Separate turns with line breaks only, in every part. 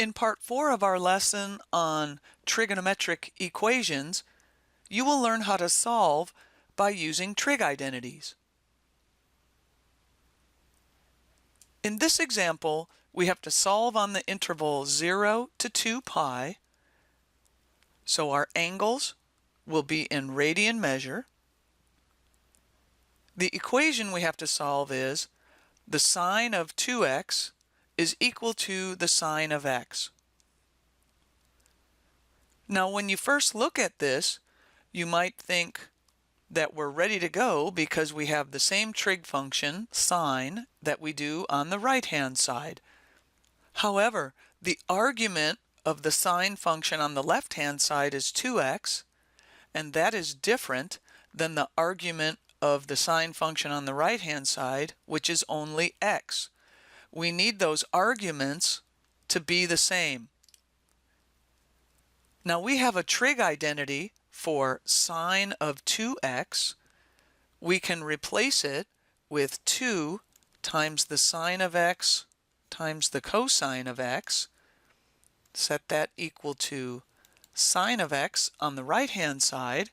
In part 4 of our lesson on trigonometric equations, you will learn how to solve by using trig identities. In this example, we have to solve on the interval 0 to 2 pi, so our angles will be in radian measure. The equation we have to solve is the sine of 2x is equal to the sine of x. Now, when you first look at this, you might think that we're ready to go because we have the same trig function, sine, that we do on the right-hand side. However, the argument of the sine function on the left-hand side is 2x, and that is different than the argument of the sine function on the right-hand side, which is only x. We need those arguments to be the same. Now we have a trig identity for sine of 2x. We can replace it with 2 times the sine of x times the cosine of x. Set that equal to sine of x on the right-hand side.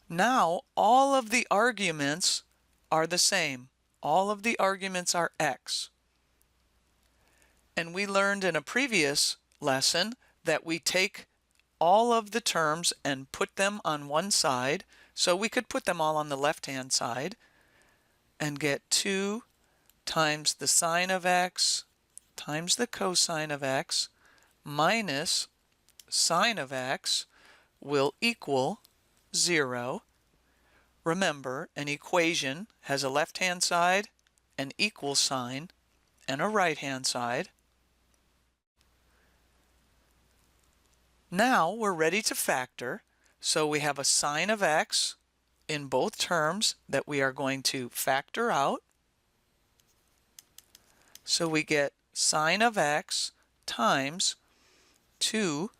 Now all of the arguments are the same. All of the arguments are x. And we learned in a previous lesson that we take all of the terms and put them on one side, so we could put them all on the left-hand side and get 2 times the sine of x times the cosine of x minus sine of x will equal 0. Remember, an equation has a left-hand side, an equal sign, and a right-hand side. Now we're ready to factor, so we have a sine of x in both terms that we are going to factor out. So we get sine of x times 2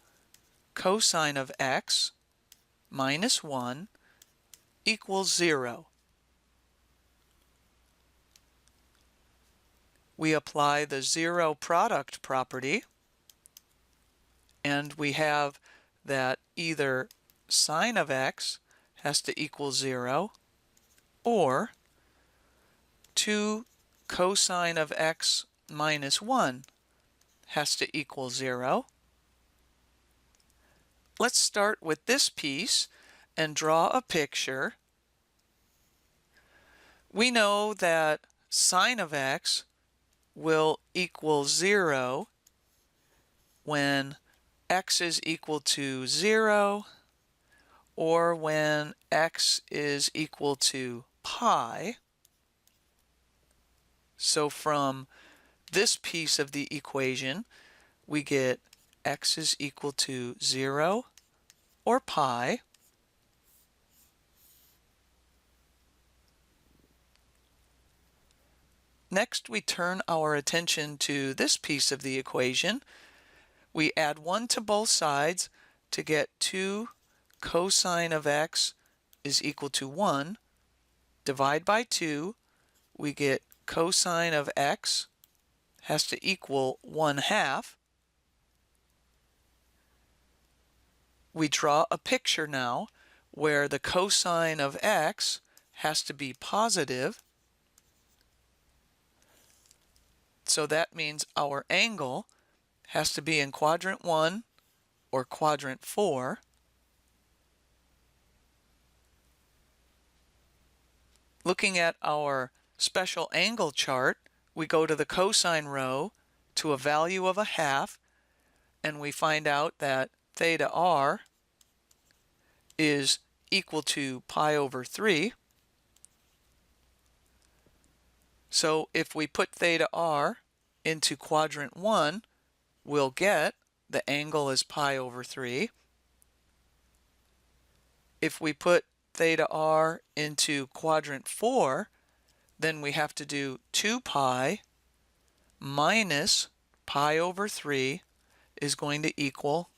cosine of x minus 1 equals 0. We apply the zero product property, and we have that either sine of x has to equal 0 or 2 cosine of x minus 1 has to equal 0. Let's start with this piece and draw a picture. We know that sine of x will equal 0 when x is equal to 0 or when x is equal to pi. So from this piece of the equation, we get x is equal to 0 or pi. Next, we turn our attention to this piece of the equation. We add 1 to both sides to get 2 cosine of x is equal to 1. Divide by 2, we get cosine of x has to equal 1/2. We draw a picture now where the cosine of x has to be positive. So that means our angle has to be in quadrant 1 or quadrant 4. Looking at our special angle chart, we go to the cosine row to a value of 1/2, and we find out that theta r is equal to pi over 3. So if we put theta r into quadrant 1, we'll get the angle is pi over 3. If we put theta r into quadrant 4, then we have to do 2 pi minus pi over 3 is going to equal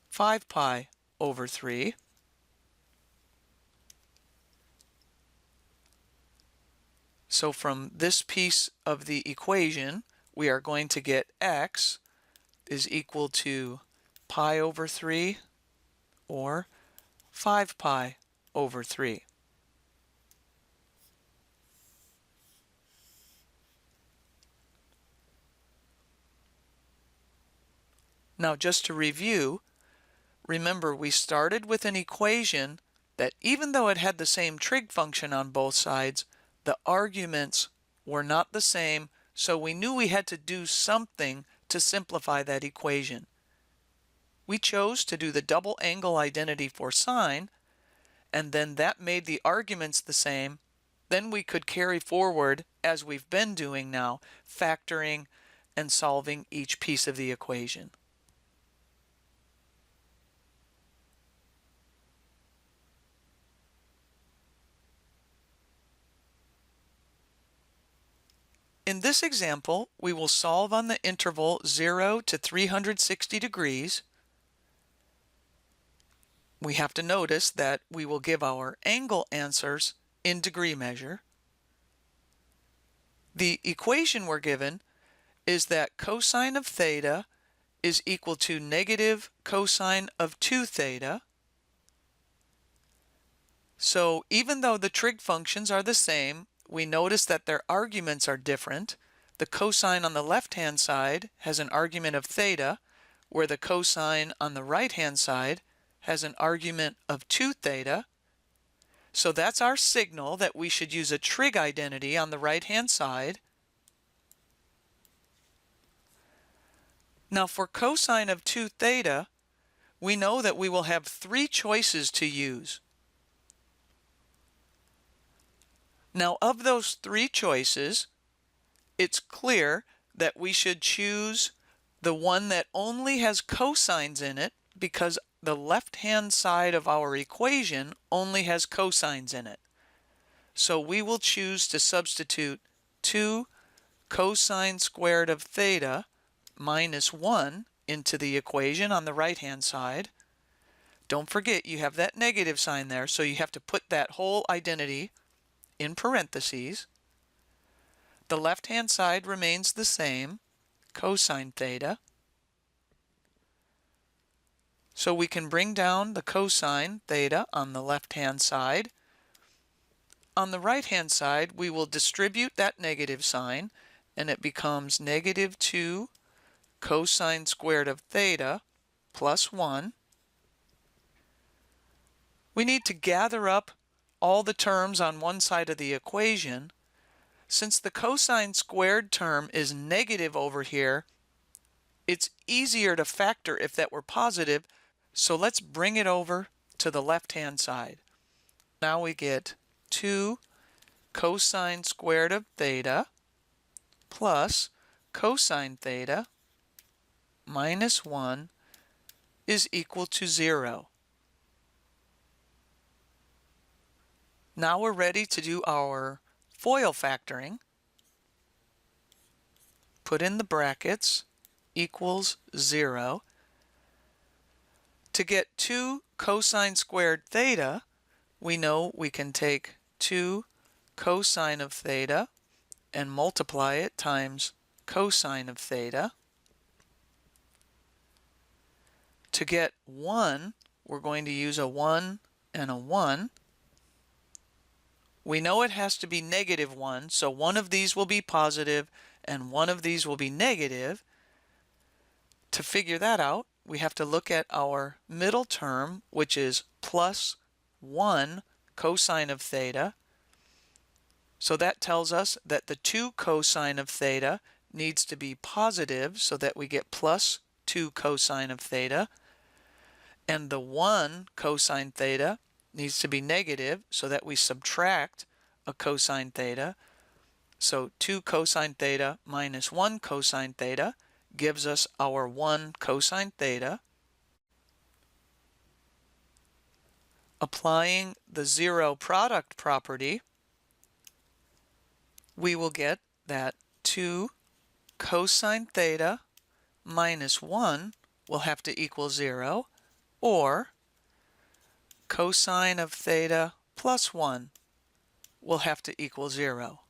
5 pi over 3. So from this piece of the equation, we are going to get x is equal to pi over 3 or 5 pi over 3. Now just to review, remember we started with an equation that even though it had the same trig function on both sides, the arguments were not the same, so we knew we had to do something to simplify that equation. We chose to do the double angle identity for sine, and then that made the arguments the same. Then we could carry forward, as we've been doing now, factoring and solving each piece of the equation. In this example, we will solve on the interval 0 to 360 degrees. We have to notice that we will give our angle answers in degree measure. The equation we're given is that cosine of theta is equal to negative cosine of 2 theta. So even though the trig functions are the same, we notice that their arguments are different. The cosine on the left-hand side has an argument of theta, where the cosine on the right-hand side has an argument of 2 theta. So that's our signal that we should use a trig identity on the right-hand side. Now for cosine of 2 theta, we know that we will have 3 choices to use. Now of those 3 choices, it's clear that we should choose the one that only has cosines in it, because the left-hand side of our equation only has cosines in it. So we will choose to substitute 2 cosine squared of theta minus 1 into the equation on the right-hand side. Don't forget you have that negative sign there, so you have to put that whole identity in parentheses. The left-hand side remains the same, cosine theta. So we can bring down the cosine theta on the left-hand side. On the right-hand side, we will distribute that negative sign, and it becomes negative 2 cosine squared of theta plus 1. We need to gather up all the terms on one side of the equation. Since the cosine squared term is negative over here, it's easier to factor if that were positive, so let's bring it over to the left-hand side. Now we get 2 cosine squared of theta plus cosine theta minus 1 is equal to 0. Now we're ready to do our FOIL factoring. Put in the brackets, equals 0. To get 2 cosine squared theta, we know we can take 2 cosine of theta and multiply it times cosine of theta. To get 1, we're going to use a 1 and a 1. We know it has to be negative 1, so one of these will be positive and one of these will be negative. To figure that out, we have to look at our middle term, which is plus 1 cosine of theta. So that tells us that the 2 cosine of theta needs to be positive, so that we get plus 2 cosine of theta. And the 1 cosine theta needs to be negative, so that we subtract a cosine theta. So 2 cosine theta minus 1 cosine theta gives us our 1 cosine theta. Applying the zero product property, we will get that 2 cosine theta minus 1 will have to equal 0, or cosine of theta plus 1 will have to equal 0.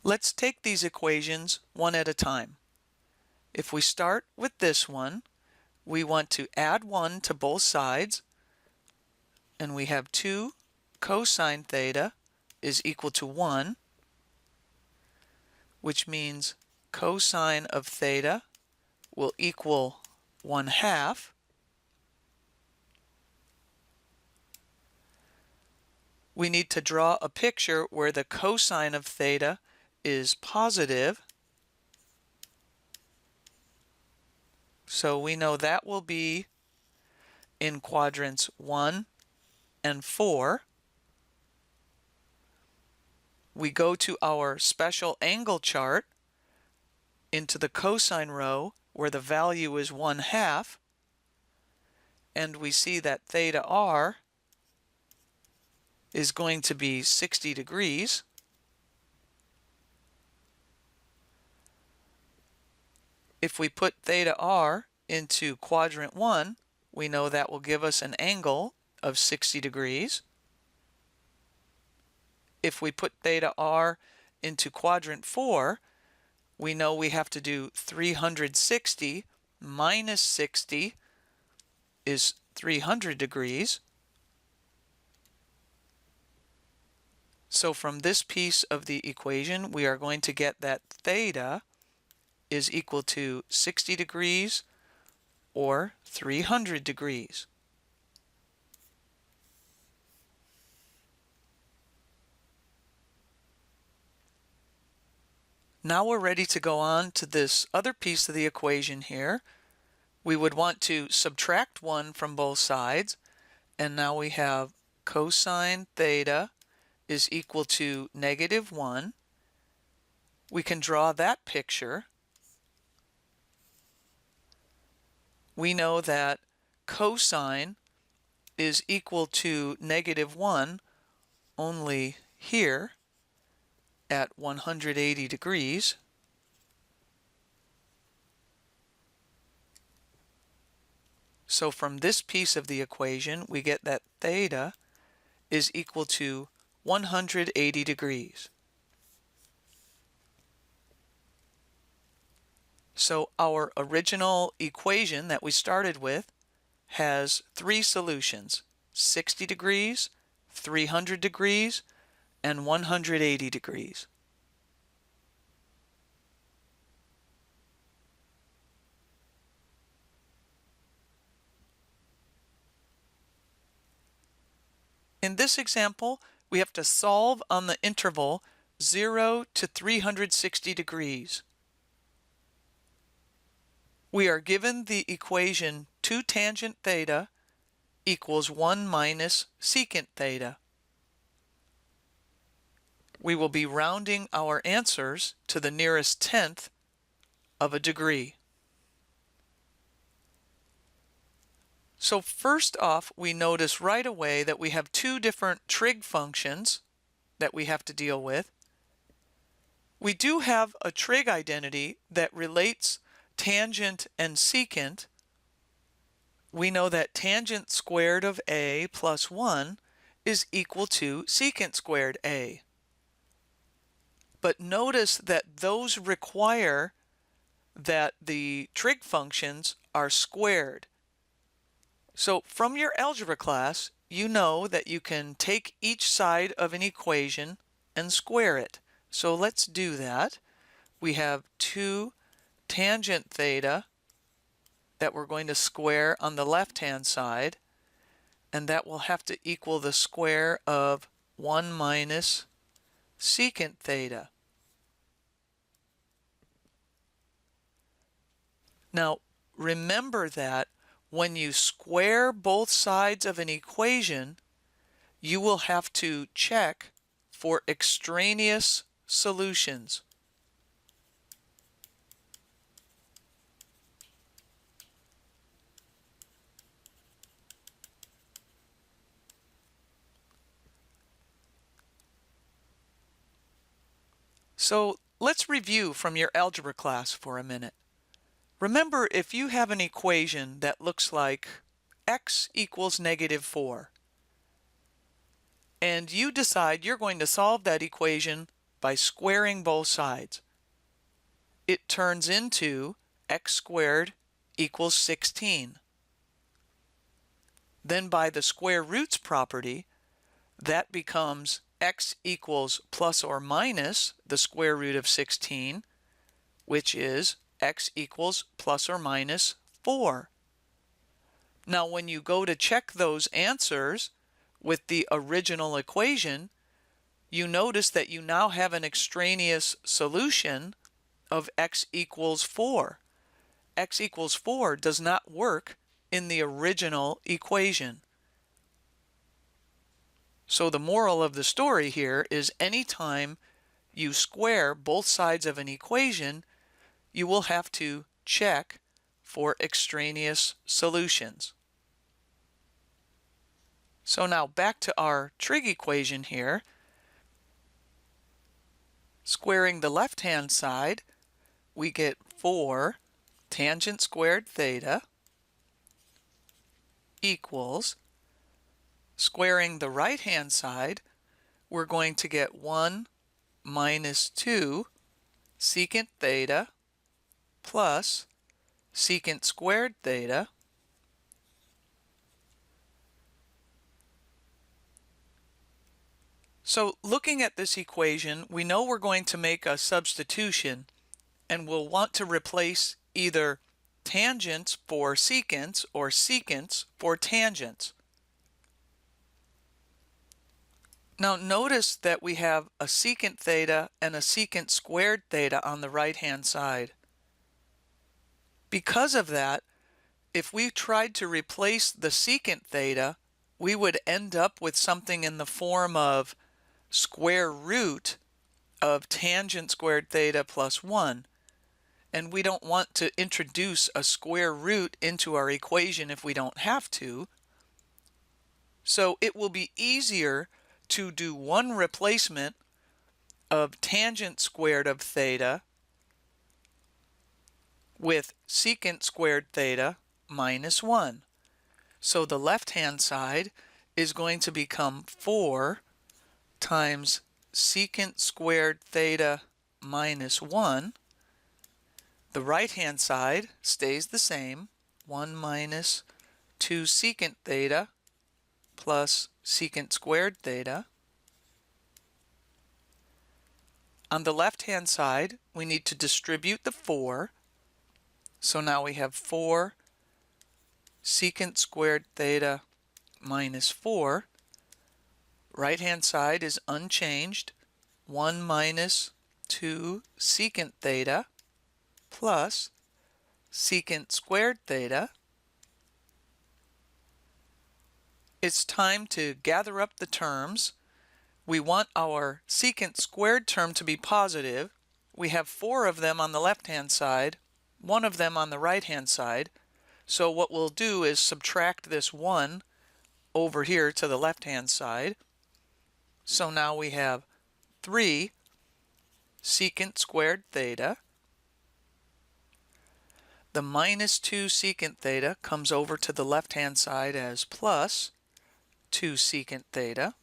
Let's take these equations one at a time. If we start with this one, we want to add 1 to both sides, and we have 2 cosine theta is equal to 1, which means cosine of theta will equal 1/2. We need to draw a picture where the cosine of theta is positive. So we know that will be in quadrants 1 and 4. We go to our special angle chart into the cosine row where the value is 1/2, and we see that theta r is going to be 60 degrees. If we put theta r into quadrant 1, we know that will give us an angle of 60 degrees. If we put theta r into quadrant 4, we know we have to do 360 minus 60 is 300 degrees. So from this piece of the equation, we are going to get that theta is equal to 60 degrees or 300 degrees. Now we're ready to go on to this other piece of the equation here. We would want to subtract 1 from both sides, and now we have cosine theta is equal to -1. We can draw that picture. We know that cosine is equal to -1 only here at 180 degrees. So from this piece of the equation, we get that theta is equal to 180 degrees. So our original equation that we started with has 3 solutions: 60 degrees, 300 degrees, and 180 degrees. In this example, we have to solve on the interval 0 to 360 degrees. We are given the equation 2 tangent theta equals 1 minus secant theta. We will be rounding our answers to the nearest tenth of a degree. So first off, we notice right away that we have 2 different trig functions that we have to deal with. We do have a trig identity that relates tangent and secant. We know that tangent squared of a plus 1 is equal to secant squared a. But notice that those require that the trig functions are squared. So from your algebra class, you know that you can take each side of an equation and square it. So let's do that. We have 2 tangent theta that we're going to square on the left-hand side, and that will have to equal the square of 1 minus secant theta. Now, remember that when you square both sides of an equation, you will have to check for extraneous solutions. So let's review from your algebra class for a minute. Remember, if you have an equation that looks like x equals -4, and you decide you're going to solve that equation by squaring both sides. It turns into x squared equals 16. Then by the square roots property, that becomes x equals plus or minus the square root of 16, which is x equals plus or minus 4. Now, when you go to check those answers with the original equation, you notice that you now have an extraneous solution of x equals 4. X equals 4 does not work in the original equation. So the moral of the story here is anytime you square both sides of an equation, you will have to check for extraneous solutions. So now back to our trig equation here. Squaring the left-hand side, we get 4 tangent squared theta equals, squaring the right-hand side, we're going to get 1 minus 2 secant theta plus secant squared theta So looking at this equation, we know we're going to make a substitution, and we'll want to replace either tangents for secants or secants for tangents. Now notice that we have a secant theta and a secant squared theta on the right-hand side. Because of that, if we tried to replace the secant theta, we would end up with something in the form of square root of tangent squared theta plus 1. And we don't want to introduce a square root into our equation if we don't have to. So it will be easier to do one replacement of tangent squared of theta with secant squared theta minus 1. So the left-hand side is going to become 4 times secant squared theta minus 1. The right-hand side stays the same, 1 minus 2 secant theta plus secant squared theta. On the left-hand side, we need to distribute the 4. So now we have 4 secant squared theta minus 4. Right-hand side is unchanged, 1 minus 2 secant theta plus secant squared theta. It's time to gather up the terms. We want our secant squared term to be positive. We have 4 of them on the left-hand side, 1 of them on the right-hand side. So what we'll do is subtract this 1 over here to the left-hand side. So now we have 3 secant squared theta. The minus 2 secant theta comes over to the left-hand side as plus 2 secant theta.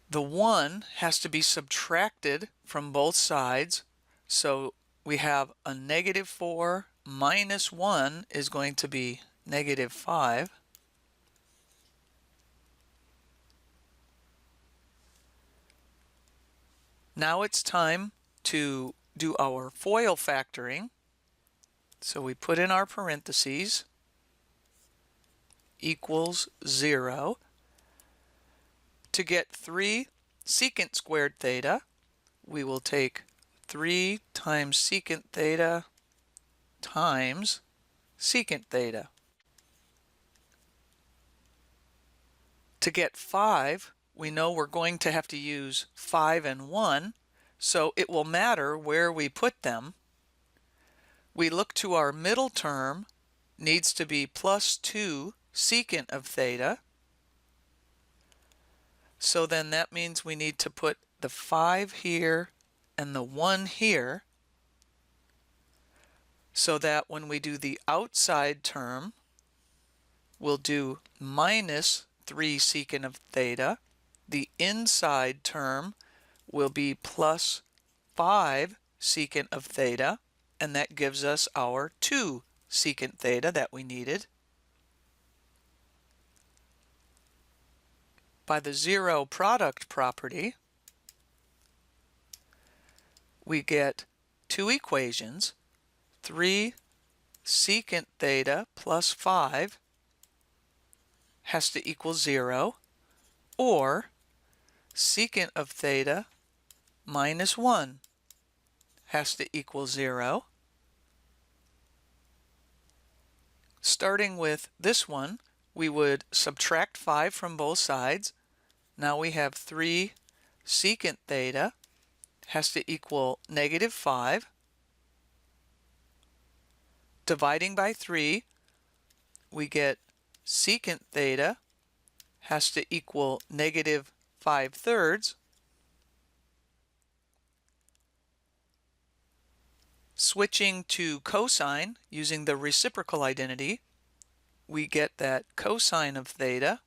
The 1 has to be subtracted from both sides, so we have a negative 4 minus 1 is going to be negative 5. Now it's time to do our FOIL factoring. So we put in our parentheses, equals 0. To get 3 secant squared theta, we will take 3 times secant theta times secant theta. To get 5, we know we're going to have to use 5 and 1, so it will matter where we put them. We look to our middle term, needs to be plus 2 secant of theta. So then that means we need to put the 5 here and the 1 here, so that when we do the outside term, we'll do minus 3 secant of theta the inside term will be plus 5 secant of theta, and that gives us our 2 secant theta that we needed. By the zero product property, we get two equations. 3 secant theta plus 5 has to equal 0, or secant of theta minus 1 has to equal 0. Starting with this one, we would subtract 5 from both sides. Now we have 3 secant theta has to equal negative 5. Dividing by 3, we get secant theta has to equal negative 5/3. Switching to cosine using the reciprocal identity, we get that cosine of theta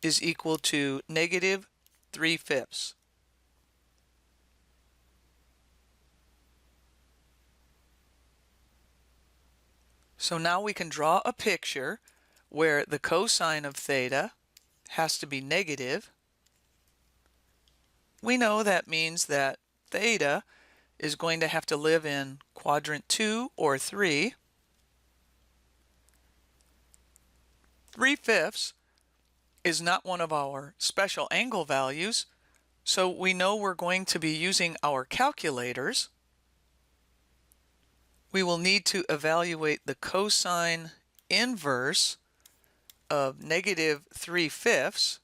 is equal to negative 3/5. So now we can draw a picture where the cosine of theta has to be negative. We know that means that theta is going to have to live in quadrant 2 or 3. 3/5 is not one of our special angle values, so we know we're going to be using our calculators. We will need to evaluate the cosine inverse of negative 3/5.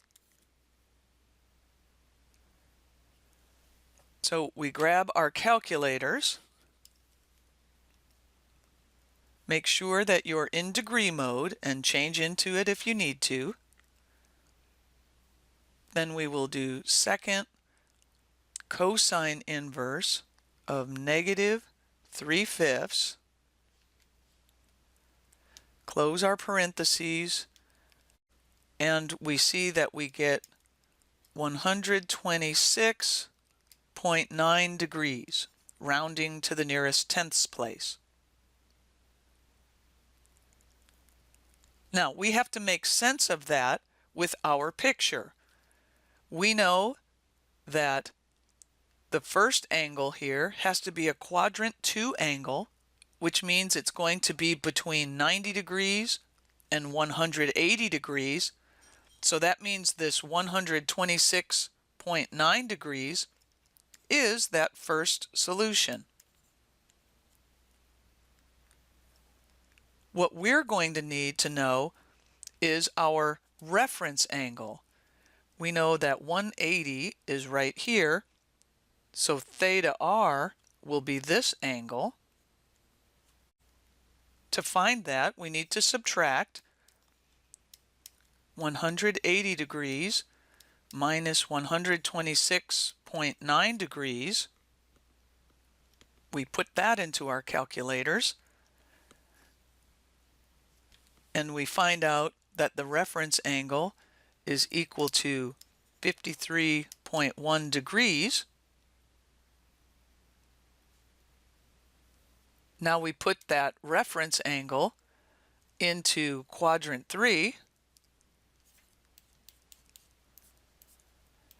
So we grab our calculators. Make sure that you're in degree mode and change into it if you need to. Then we will do second cosine inverse of negative 3/5. Close our parentheses, and we see that we get 126.9 degrees, rounding to the nearest tenths place. Now, we have to make sense of that with our picture. We know that the first angle here has to be a quadrant 2 angle, which means it's going to be between 90 degrees and 180 degrees. So that means this 126.9 degrees is that first solution. What we're going to need to know is our reference angle. We know that 180 is right here, so theta r will be this angle. To find that, we need to subtract 180 degrees minus 126.9 degrees. We put that into our calculators, and we find out that the reference angle is equal to 53.1 degrees. Now we put that reference angle into quadrant 3,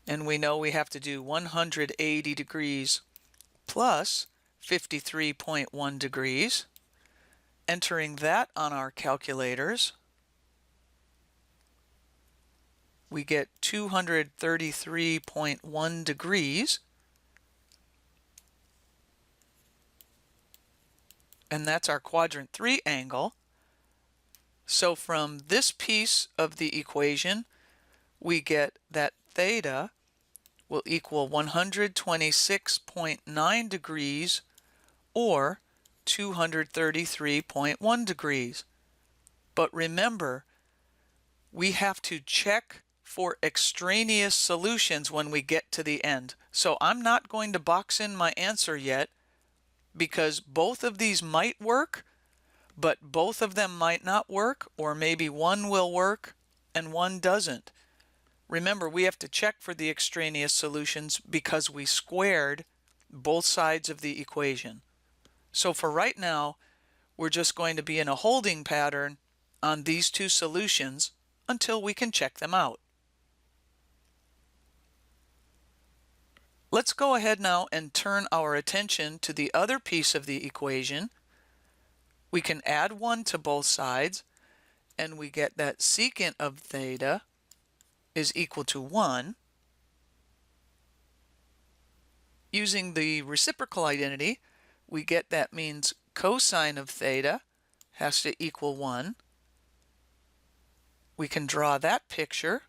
and we know we have to do 180 degrees plus 53.1 degrees. Entering that on our calculators, we get 233.1 degrees, and that's our quadrant 3 angle. So from this piece of the equation, we get that theta will equal 126.9 degrees, or 233.1 degrees. But remember, we have to check for extraneous solutions when we get to the end. So I'm not going to box in my answer yet, because both of these might work, but both of them might not work, or maybe one will work and one doesn't. Remember, we have to check for the extraneous solutions because we squared both sides of the equation. So for right now, we're just going to be in a holding pattern on these two solutions until we can check them out. Let's go ahead now and turn our attention to the other piece of the equation. We can add 1 to both sides, and we get that secant of theta is equal to 1. Using the reciprocal identity, we get that means cosine of theta has to equal 1. We can draw that picture.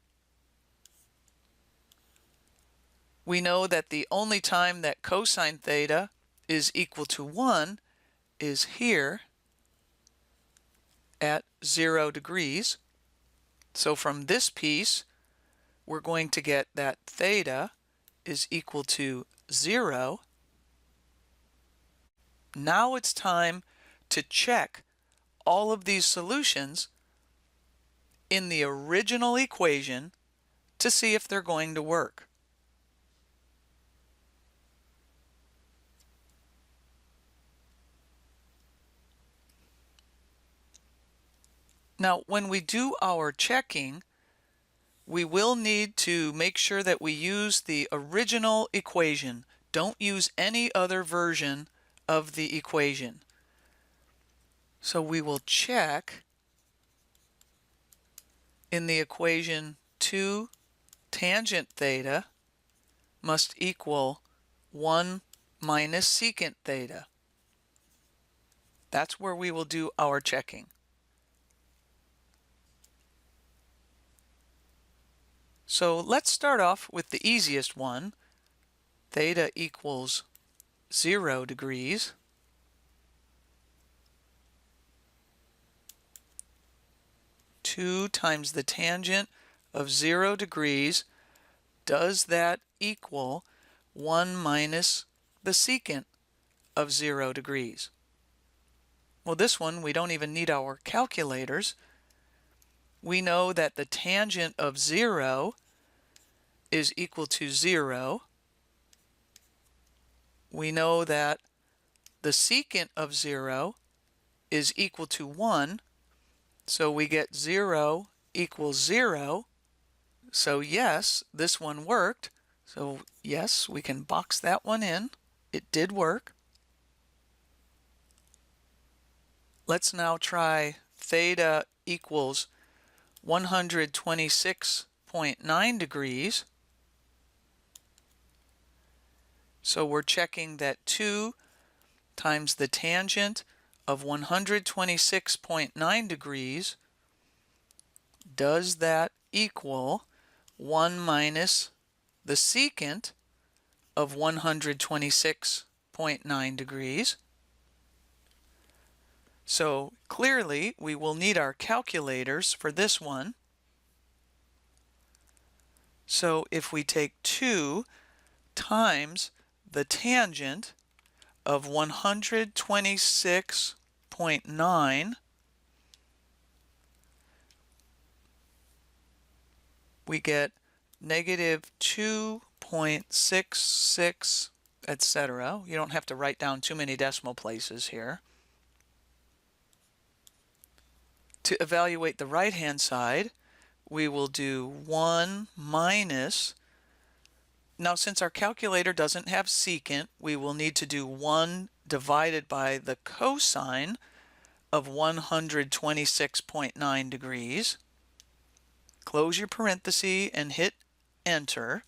We know that the only time that cosine theta is equal to 1 is here at 0 degrees. So from this piece, we're going to get that theta is equal to 0. Now it's time to check all of these solutions in the original equation to see if they're going to work. Now, when we do our checking, we will need to make sure that we use the original equation. Don't use any other version of the equation. So we will check in the equation 2 tangent theta must equal 1 minus secant theta. That's where we will do our checking. So let's start off with the easiest one. Theta equals 0 degrees. Two times the tangent of 0 degrees, does that equal 1 minus the secant of 0 degrees? Well, this one, we don't even need our calculators. We know that the tangent of 0 is equal to 0. We know that the secant of 0 is equal to 1. So we get 0 equals 0. So yes, this one worked. So yes, we can box that one in. It did work. Let's now try theta equals 126.9 degrees. So we're checking that 2 times the tangent of 126.9 degrees, does that equal 1 minus the secant of 126.9 degrees? So clearly we will need our calculators for this one. So if we take 2 times the tangent of 126.9, we get negative 2.66, etc. You don't have to write down too many decimal places here. To evaluate the right-hand side, we will do 1 minus. Now, since our calculator doesn't have secant, we will need to do 1 divided by the cosine of 126.9 degrees. Close your parenthesis and hit enter.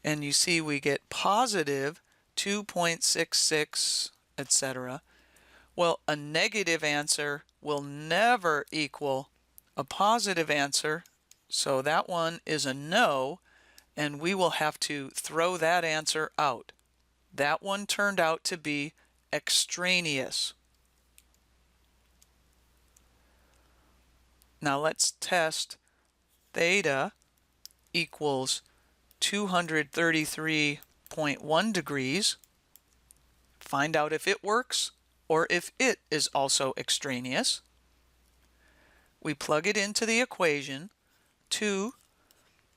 And you see we get positive 2.66, etc. Well, a negative answer will never equal a positive answer, so that one is a no, and we will have to throw that answer out. That one turned out to be extraneous. Now let's test theta equals 233.1 degrees. Find out if it works or if it is also extraneous. We plug it into the equation. 2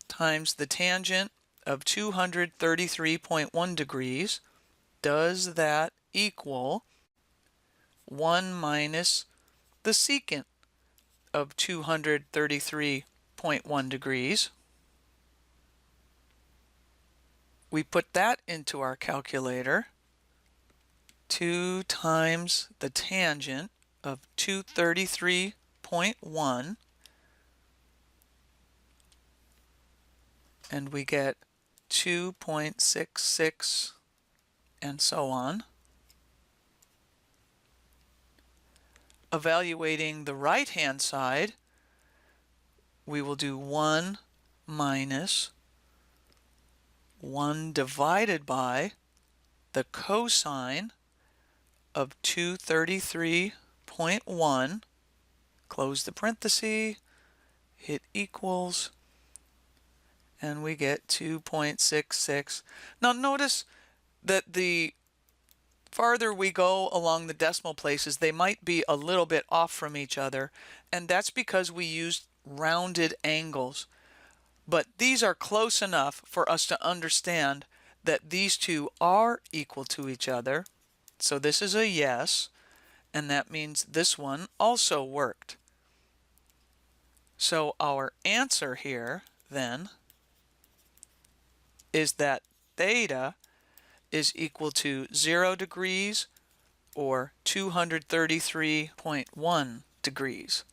times the tangent of 233.1 degrees. Does that equal 1 minus the secant of 233.1 degrees? We put that into our calculator. 2 times the tangent of 233.1, and we get 2.66 and so on. Evaluating the right-hand side, we will do 1 minus 1 divided by the cosine of 233.1, close the parenthesis, hit equals, and we get 2.66. Now notice that the farther we go along the decimal places, they might be a little bit off from each other, and that's because we used rounded angles. But these are close enough for us to understand that these two are equal to each other. So this is a yes, and that means this one also worked. So our answer here, then, is that theta is equal to 0 degrees or 233.1 degrees.